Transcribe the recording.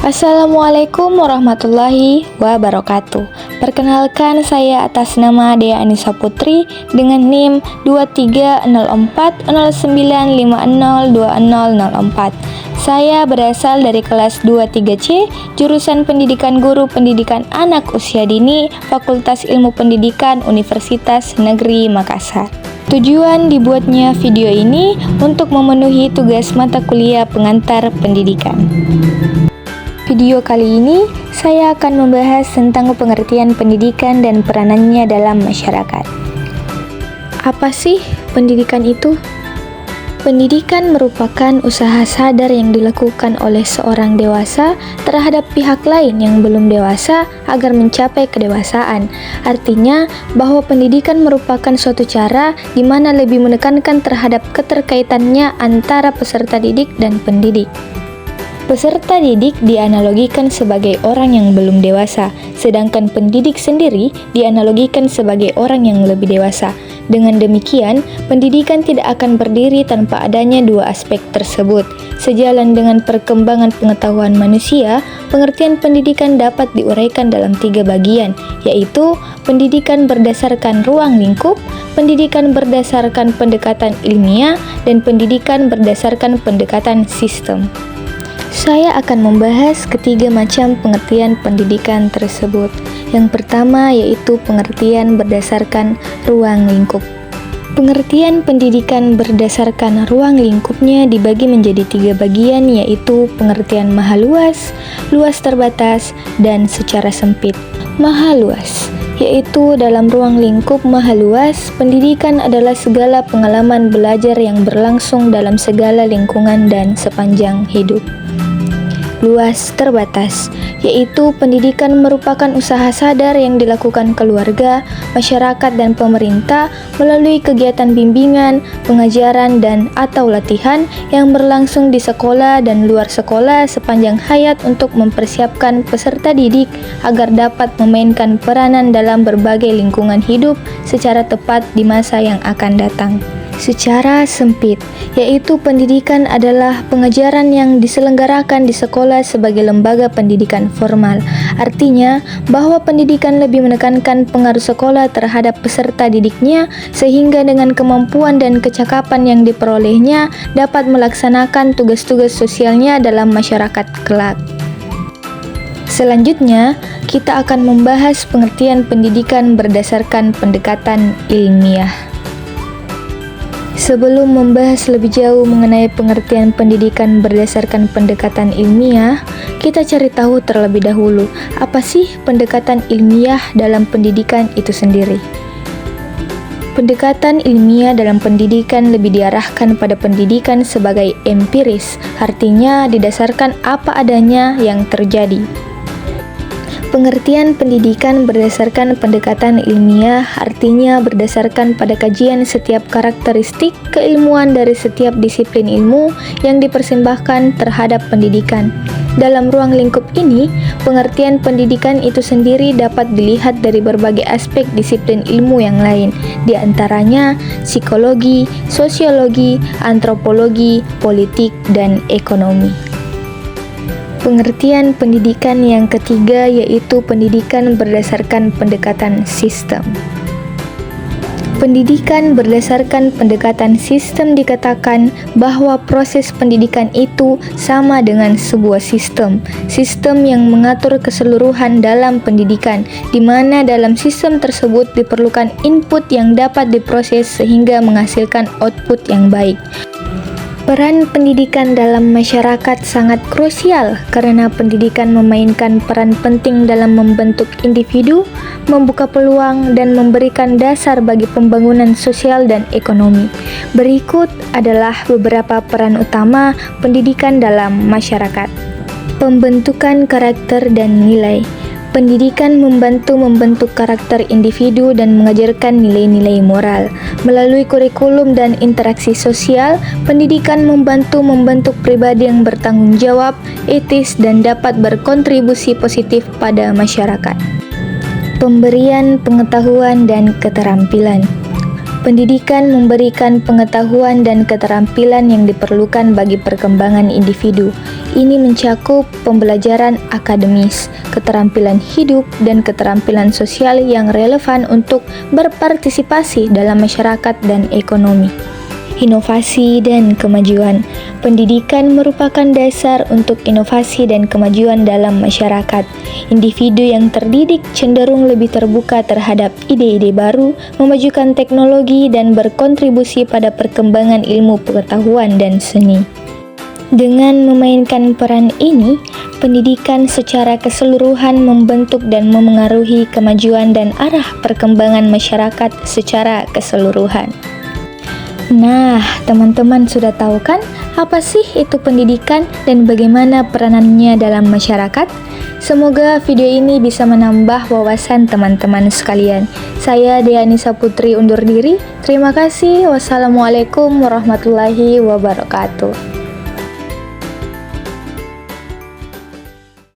Assalamualaikum warahmatullahi wabarakatuh. Perkenalkan, saya atas nama Dea Anissa Putri dengan NIM 230409502004. Saya berasal dari kelas 23C, jurusan Pendidikan Guru Pendidikan Anak Usia Dini, Fakultas Ilmu Pendidikan Universitas Negeri Makassar. Tujuan dibuatnya video ini untuk memenuhi tugas mata kuliah pengantar pendidikan. Video kali ini saya akan membahas tentang pengertian pendidikan dan peranannya dalam masyarakat. Apa sih pendidikan itu? Pendidikan merupakan usaha sadar yang dilakukan oleh seorang dewasa terhadap pihak lain yang belum dewasa agar mencapai kedewasaan. Artinya bahwa pendidikan merupakan suatu cara di mana lebih menekankan terhadap keterkaitannya antara peserta didik dan pendidik. Peserta didik dianalogikan sebagai orang yang belum dewasa, sedangkan pendidik sendiri dianalogikan sebagai orang yang lebih dewasa. Dengan demikian, pendidikan tidak akan berdiri tanpa adanya dua aspek tersebut. Sejalan dengan perkembangan pengetahuan manusia, pengertian pendidikan dapat diuraikan dalam 3 bagian, yaitu pendidikan berdasarkan ruang lingkup, pendidikan berdasarkan pendekatan ilmiah, dan pendidikan berdasarkan pendekatan sistem. Saya akan membahas ketiga macam pengertian pendidikan tersebut. Yang pertama yaitu pengertian berdasarkan ruang lingkup. Pengertian pendidikan berdasarkan ruang lingkupnya dibagi menjadi 3 bagian, yaitu pengertian maha luas, luas terbatas, dan secara sempit. Maha luas yaitu dalam ruang lingkup maha luas, pendidikan adalah segala pengalaman belajar yang berlangsung dalam segala lingkungan dan sepanjang hidup. Luas terbatas, yaitu pendidikan merupakan usaha sadar yang dilakukan keluarga, masyarakat, dan pemerintah melalui kegiatan bimbingan, pengajaran, dan atau latihan yang berlangsung di sekolah dan luar sekolah sepanjang hayat untuk mempersiapkan peserta didik agar dapat memainkan peranan dalam berbagai lingkungan hidup secara tepat di masa yang akan datang. Secara sempit, yaitu pendidikan adalah pengajaran yang diselenggarakan di sekolah sebagai lembaga pendidikan formal. Artinya, bahwa pendidikan lebih menekankan pengaruh sekolah terhadap peserta didiknya sehingga dengan kemampuan dan kecakapan yang diperolehnya dapat melaksanakan tugas-tugas sosialnya dalam masyarakat kelak. Selanjutnya, kita akan membahas pengertian pendidikan berdasarkan pendekatan ilmiah. Sebelum membahas lebih jauh mengenai pengertian pendidikan berdasarkan pendekatan ilmiah, kita cari tahu terlebih dahulu, apa sih pendekatan ilmiah dalam pendidikan itu sendiri. Pendekatan ilmiah dalam pendidikan lebih diarahkan pada pendidikan sebagai empiris, artinya didasarkan apa adanya yang terjadi. Pengertian pendidikan berdasarkan pendekatan ilmiah artinya berdasarkan pada kajian setiap karakteristik keilmuan dari setiap disiplin ilmu yang dipersembahkan terhadap pendidikan. Dalam ruang lingkup ini, pengertian pendidikan itu sendiri dapat dilihat dari berbagai aspek disiplin ilmu yang lain, di antaranya psikologi, sosiologi, antropologi, politik, dan ekonomi. Pengertian pendidikan yang ketiga yaitu pendidikan berdasarkan pendekatan sistem. Pendidikan berdasarkan pendekatan sistem dikatakan bahwa proses pendidikan itu sama dengan sebuah sistem yang mengatur keseluruhan dalam pendidikan, di mana dalam sistem tersebut diperlukan input yang dapat diproses sehingga menghasilkan output yang baik. Peran pendidikan dalam masyarakat sangat krusial karena pendidikan memainkan peran penting dalam membentuk individu, membuka peluang, dan memberikan dasar bagi pembangunan sosial dan ekonomi. Berikut adalah beberapa peran utama pendidikan dalam masyarakat. Pembentukan karakter dan nilai. Pendidikan membantu membentuk karakter individu dan mengajarkan nilai-nilai moral. Melalui kurikulum dan interaksi sosial, pendidikan membantu membentuk pribadi yang bertanggung jawab, etis, dan dapat berkontribusi positif pada masyarakat. Pemberian pengetahuan dan keterampilan. Pendidikan memberikan pengetahuan dan keterampilan yang diperlukan bagi perkembangan individu. Ini mencakup pembelajaran akademis, keterampilan hidup, dan keterampilan sosial yang relevan untuk berpartisipasi dalam masyarakat dan ekonomi. Inovasi dan kemajuan. Pendidikan merupakan dasar untuk inovasi dan kemajuan dalam masyarakat. Individu yang terdidik cenderung lebih terbuka terhadap ide-ide baru, memajukan teknologi, dan berkontribusi pada perkembangan ilmu pengetahuan dan seni. Dengan memainkan peran ini, pendidikan secara keseluruhan membentuk dan memengaruhi kemajuan dan arah perkembangan masyarakat secara keseluruhan. Nah, teman-teman sudah tahu kan apa sih itu pendidikan dan bagaimana peranannya dalam masyarakat? Semoga video ini bisa menambah wawasan teman-teman sekalian. Saya Deanisa Putri undur diri. Terima kasih. Wassalamualaikum warahmatullahi wabarakatuh.